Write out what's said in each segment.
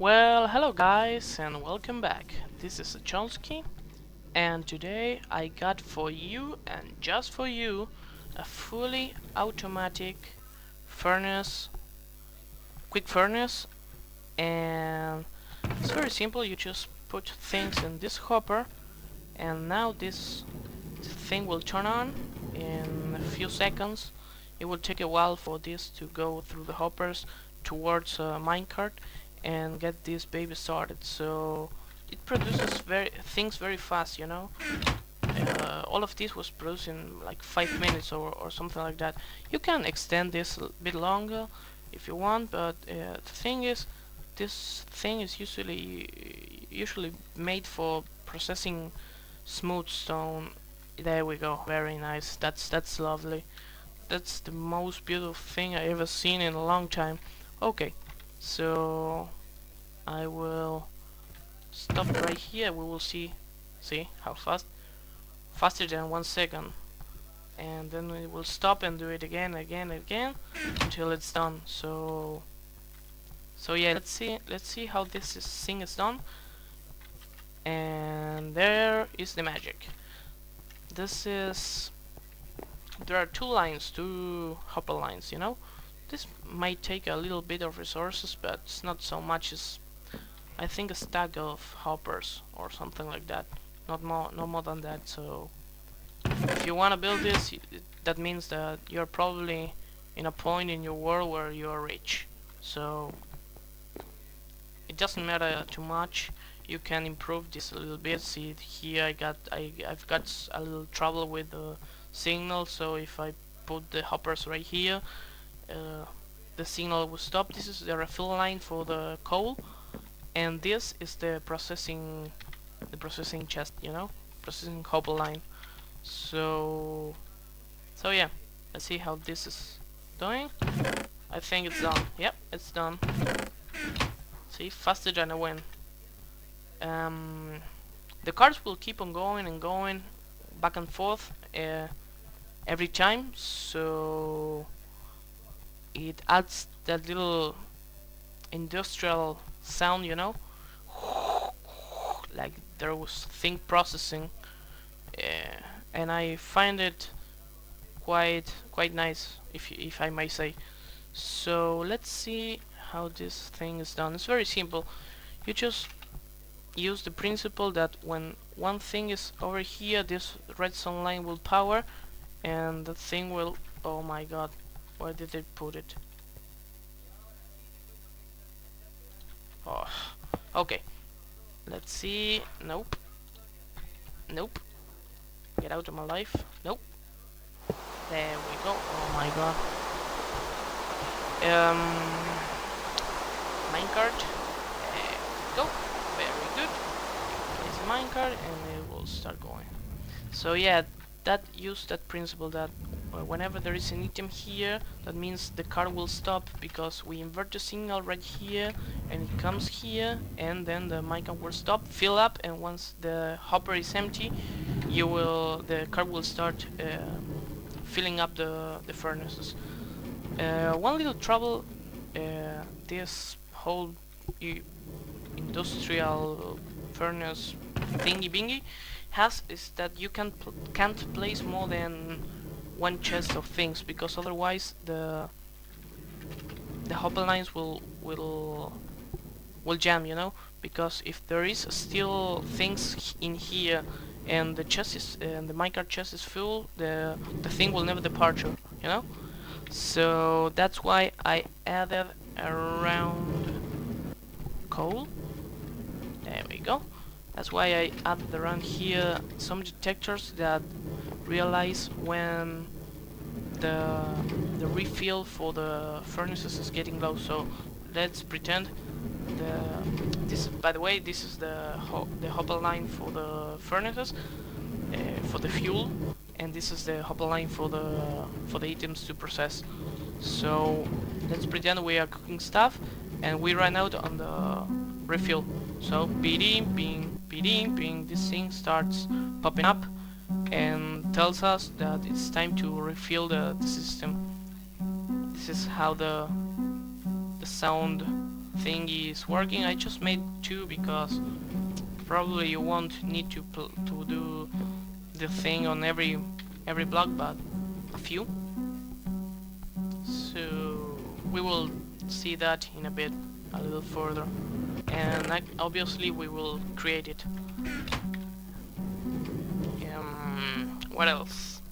Well, hello guys and welcome back. This is Chonsky and today I got for you and just for you a fully automatic furnace, quick furnace, and it's very simple. You just put things in this hopper and now this thing will turn on in a few seconds. It will take a while for this to go through the hoppers towards a minecart and get this baby started. So it produces things very fast, you know. All of this was produced in like 5 minutes or something like that. You can extend this a bit longer if you want, but the thing is, this thing is usually made for processing smooth stone. There we go. Very nice. That's lovely. That's the most beautiful thing I ever seen in a long time. Okay, so I will stop right here. We will see how faster than 1 second, and then we will stop and do it again, again until it's done. So yeah, let's see how thing is done. And there is the magic. This is There are two hopper lines, you know. This might take a little bit of resources, but it's not so much as I think a stack of hoppers or something like that. No more than that. So if you want to build this, that means that you're probably in a point in your world where you're rich. So it doesn't matter too much. You can improve this a little bit. See here, I've got a little trouble with the signal. So if I put the hoppers right here, the signal will stop. This is the refill line for the coal, and this is the processing chest. You know, processing hopper line. So yeah, let's see how this is doing. I think it's done. Yep, it's done. See, faster than a wind. The cards will keep on going and going back and forth every time, so it adds that little industrial sound, you know, like there was thing processing, and I find it quite nice, if I may say. So let's see how this thing is done. It's very simple. You just use the principle that when one thing is over here, this redstone line will power, and the thing will. Oh my god, where did they put it? Oh, okay. Let's see. Nope. Nope. Get out of my life. Nope. There we go. Oh my god. Minecart. There we go. Very good. Place a minecart and it will start going. So yeah, use that principle that whenever there is an item here, that means the car will stop because we invert the signal right here and it comes here, and then the minecart will stop, fill up, and once the hopper is empty, the car will start filling up the furnaces. One little trouble this whole industrial furnace thingy bingy has is that you can't place more than one chest of things, because otherwise the hopper lines will jam, you know. Because if there is still things in here and the minecart chest is full, the thing will never depart, you know. So that's why I added around coal. There we go. That's why I added around here some detectors that realize when the refill for the furnaces is getting low. So let's pretend by the way, this is the hopper line for the furnaces, for the fuel, and this is the hopper line for the items to process. So let's pretend we are cooking stuff and we run out on the refill. So bing bing bing bing, this thing starts popping up and tells us that it's time to refill the system. This is how the sound thing is working. I just made two because probably you won't need to do the thing on every block, but a few. So we will see that in a bit, a little further, and obviously we will create it. What else?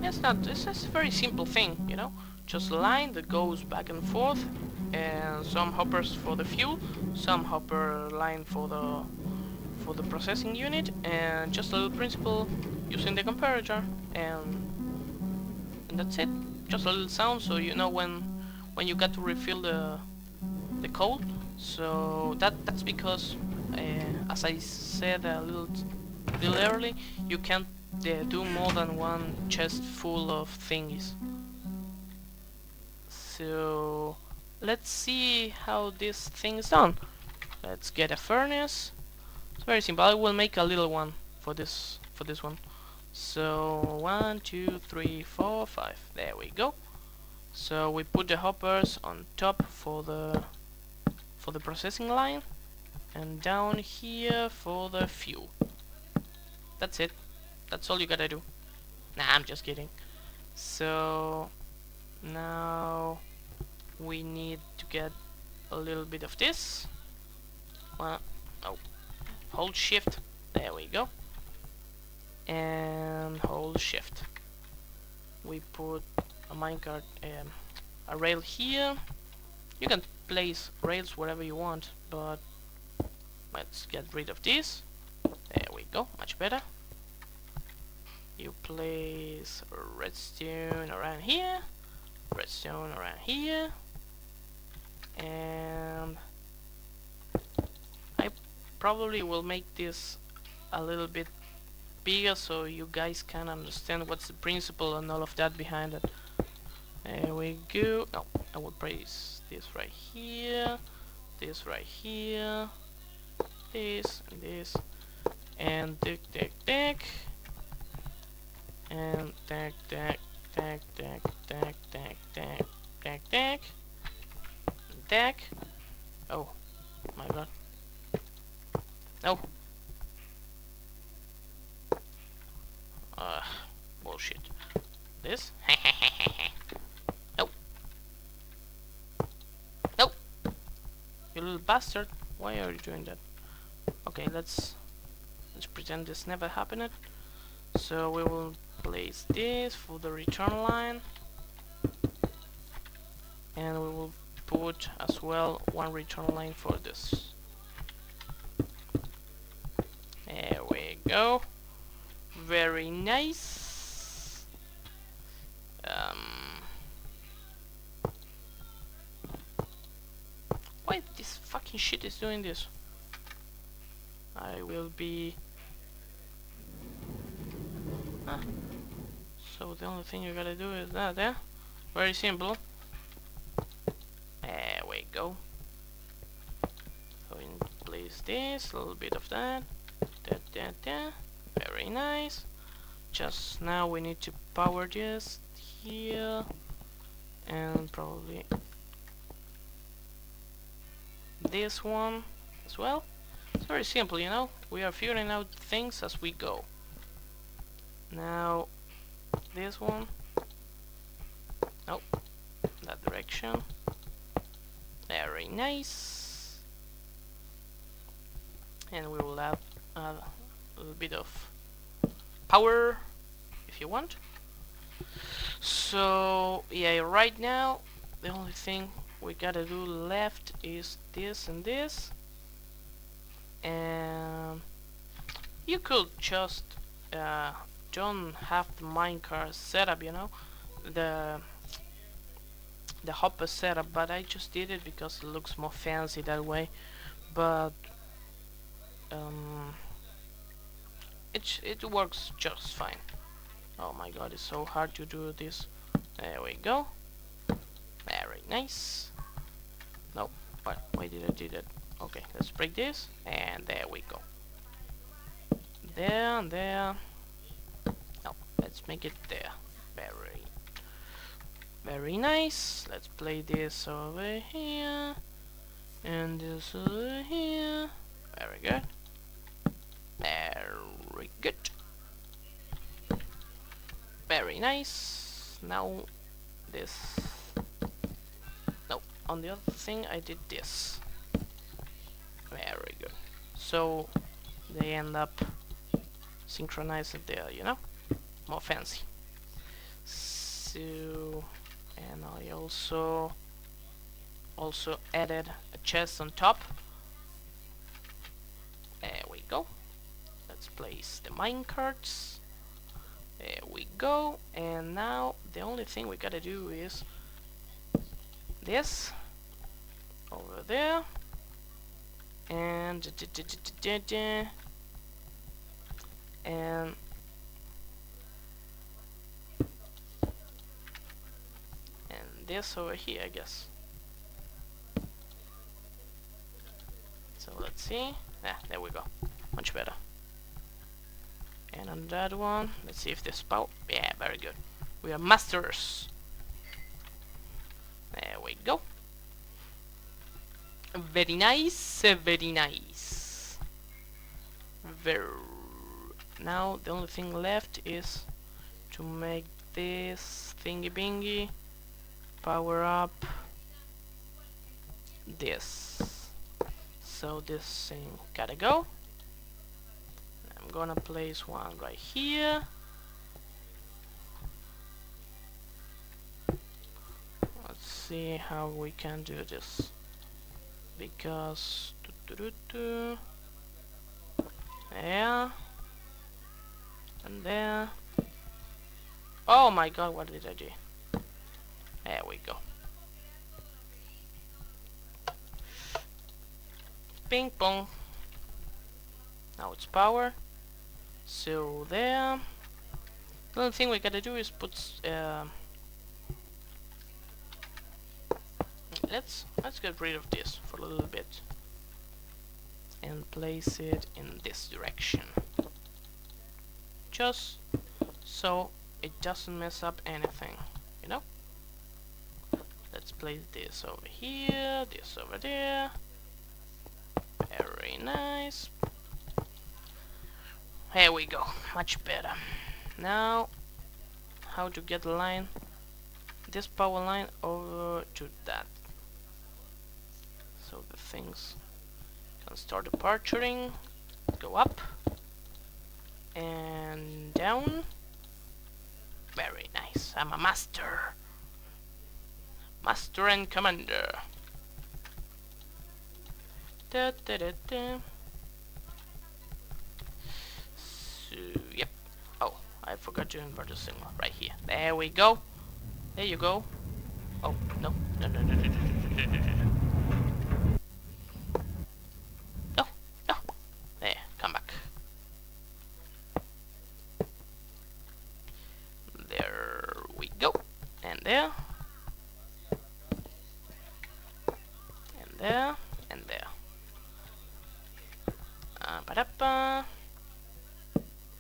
It's just a very simple thing, you know? Just a line that goes back and forth, and some hoppers for the fuel, some hopper line for the processing unit, and just a little principle using the comparator, and that's it. Just a little sound so you know when you got to refill the coal. So that's because, as I said a little early, you can't do more than one chest full of thingies. So let's see how this thing is done. Let's get a furnace. It's very simple. I will make a little one for this one. So 1, 2, 3, 4, 5. There we go. So we put the hoppers on top for the processing line, and down here for the fuel. That's it. That's all you gotta do. Nah, I'm just kidding. So now we need to get a little bit of this. Well, oh, hold shift. There we go. And hold shift. We put a minecart, a rail here. You can place rails wherever you want, but let's get rid of this. There we go, much better. You place redstone around here, redstone around here, and I probably will make this a little bit bigger so you guys can understand what's the principle and all of that behind it. There we go. No, I will place this right here, this right here, this and this, and tick tick tick, and tack tack tack tack tack tack tack tack tack tack. Oh my god. No. Bullshit. This? No. No. You little bastard. Why are you doing that? Okay, let's pretend this never happened. So we will place this for the return line, and we will put as well one return line for this. There we go. Very nice. Why this fucking shit is doing this? I will be... So the only thing you gotta do is that, yeah? Very simple. There we go. So in place this, a little bit of that. Very nice. Just now we need to power this here, and probably this one as well. It's very simple, you know. We are figuring out things as we go. Now this one. Nope, that direction. Very nice. And we will add a little bit of power if you want. So yeah, right now the only thing we gotta do left is this and this, and you could just don't have the minecart setup, you know, the hopper setup, but I just did it because it looks more fancy that way. But it works just fine. Oh my god, it's so hard to do this. There we go. Very nice. No, but why did I do that? Okay, let's break this, and there we go. There and there. No, let's make it there. Very Very nice. Let's play this over here. And this over here. Very good. Very good. Very nice. Now this. No, on the other thing I did this. Very good. So they end up synchronized there, you know? More fancy. So, and I also added a chest on top. There we go. Let's place the minecarts. There we go. And now the only thing we gotta do is this over there. And this over here, I guess. So let's see. There we go. Much better. And on that one, let's see if this power. Yeah, very good. We are masters. There we go. Very nice. Very nice. Now the only thing left is to make this thingy bingy power up this. So this thing gotta go. I'm gonna place one right here. Let's see how we can do this. Because there and there. Oh my god, what did I do? There we go. Ping pong. Now it's power. So there. The only thing we gotta do is put. Let's get rid of this for a little bit and place it in this direction. Just so it doesn't mess up anything, you know? Let's place this over here, this over there. Very nice. Here we go, much better. Now, how to get the line, this power line over to that. So the things can start departuring, go up and down. Very nice, I'm a master. Master and commander. Da, da, da, da. So, yep. Oh, I forgot to invert the signal right here. There we go. There you go. Oh, no. No, no, no, no, no, no, no, no. No, no. There, come back. There we go. And there. And there. And there. Ba-da-ba.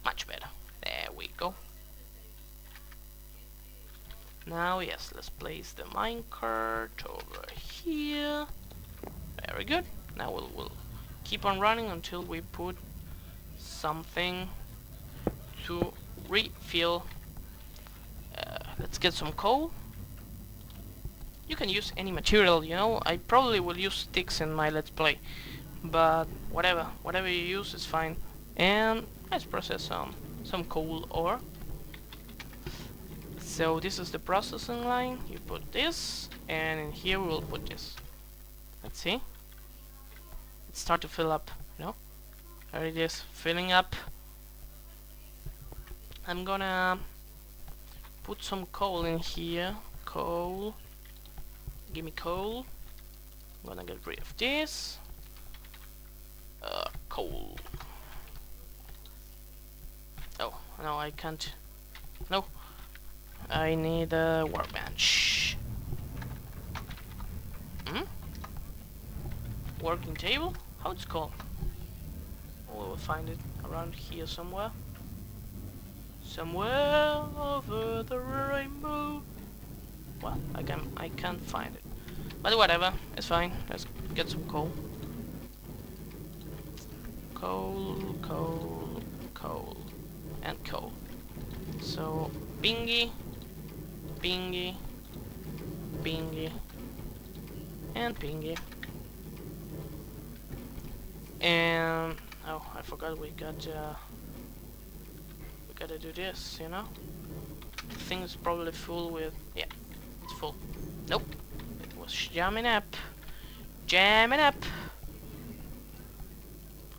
Much better. There we go. Now, yes, let's place the minecart over here. Very good. Now we'll keep on running until we put something to refill. Let's get some coal. You can use any material, you know. I probably will use sticks in my let's play, but whatever you use is fine. And let's process some coal ore. So this is the processing line. You put this, and in here we will put this. Let's see. It start to fill up, you know. There it is, filling up. I'm gonna put some coal in here. Coal. Give me coal. I'm gonna get rid of this. Coal. Oh, no, I can't. No. I need a workbench. Working table? How it's called? We'll find it around here somewhere. Somewhere over the rainbow. well, I can't find it. But whatever, it's fine. Let's get some coal. Coal, coal, coal, and coal. So, bingy, bingy, bingy, and bingy. And oh, I forgot we gotta do this, you know? The thing is probably full with, yeah, it's full. Nope, it was jamming up. Jamming up.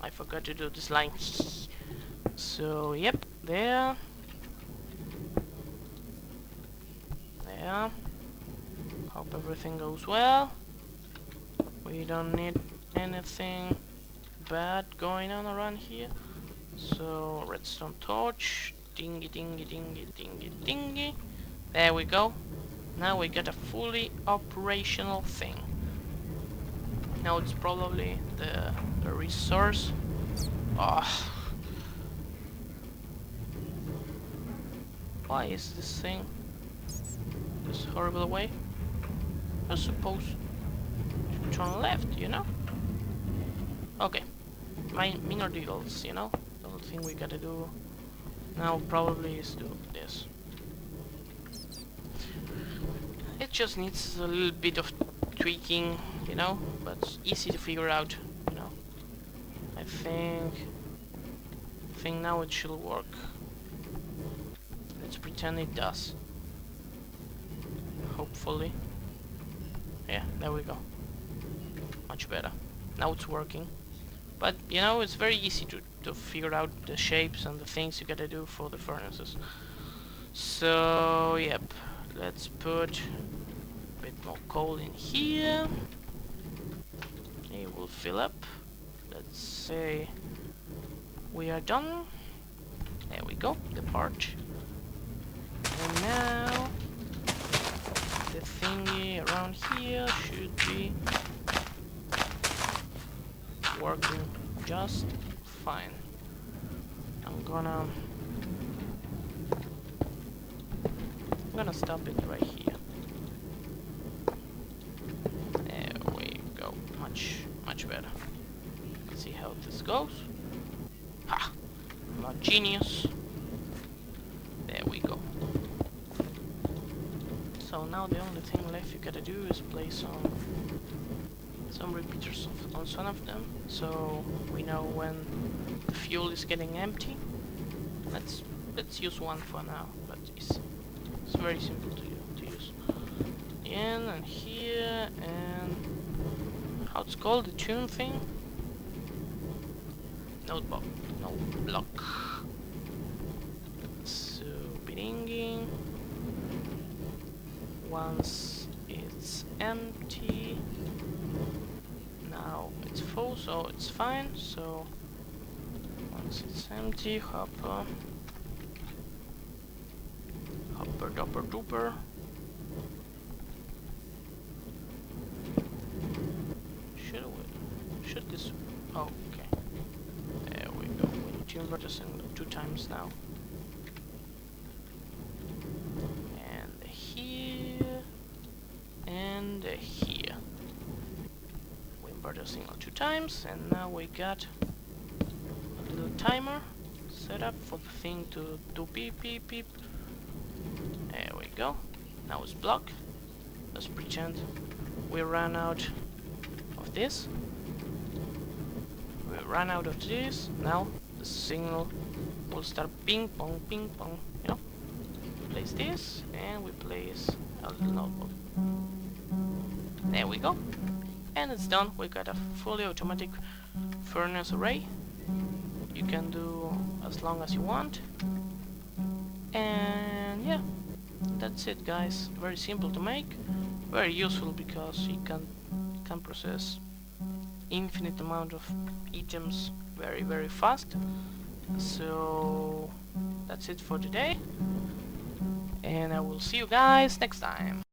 I forgot to do this line. So, yep, there. There. Hope everything goes well. We don't need anything bad going on around here. So, redstone torch. Dingy, dingy, dingy, dingy, dingy. There we go. Now we got a fully operational thing. Now it's probably the resource. Oh. Why is this thing this horrible way? I suppose to turn left, you know? Okay. Minor details, you know? The only thing we gotta do now probably is do this. It just needs a little bit of tweaking, you know, but it's easy to figure out, you know. I think now it should work. Let's pretend it does. Hopefully. Yeah, there we go. Much better. Now it's working. But, you know, it's very easy to figure out the shapes and the things you gotta do for the furnaces. So, yep. Let's put a bit more coal in here. It will fill up. Let's say we are done. There we go, the part. And now the thingy around here should be working just fine. I'm gonna stop it right here. There we go. Much better. Let's see how this goes. Ha! I'm a genius. There we go. So now the only thing left you gotta do is place some repeaters on some of them, so we know when the fuel is getting empty. Let's use one for now, but it's very simple to use. In and here, and how it's called, the tune thing? Notebook, no block. So binging. Once it's empty, now it's full, so it's fine. So once it's empty, hopper dopper duper. Should this? Oh, okay. There we go. We need to invert this in 2 times now. And here. And here. We invert the signal 2 times, and now we got a little timer set up for the thing to do beep beep beep. There we go. Now it's blocked. Let's pretend we ran out of this. We ran out of this. Now the signal will start ping pong, you know. Place this, and we place a little notebook. There we go. And it's done. We got a fully automatic furnace array. You can do as long as you want. And yeah, that's it, guys. Very simple to make, very useful because you can process infinite amount of items very fast. So that's it for today, and I will see you guys next time.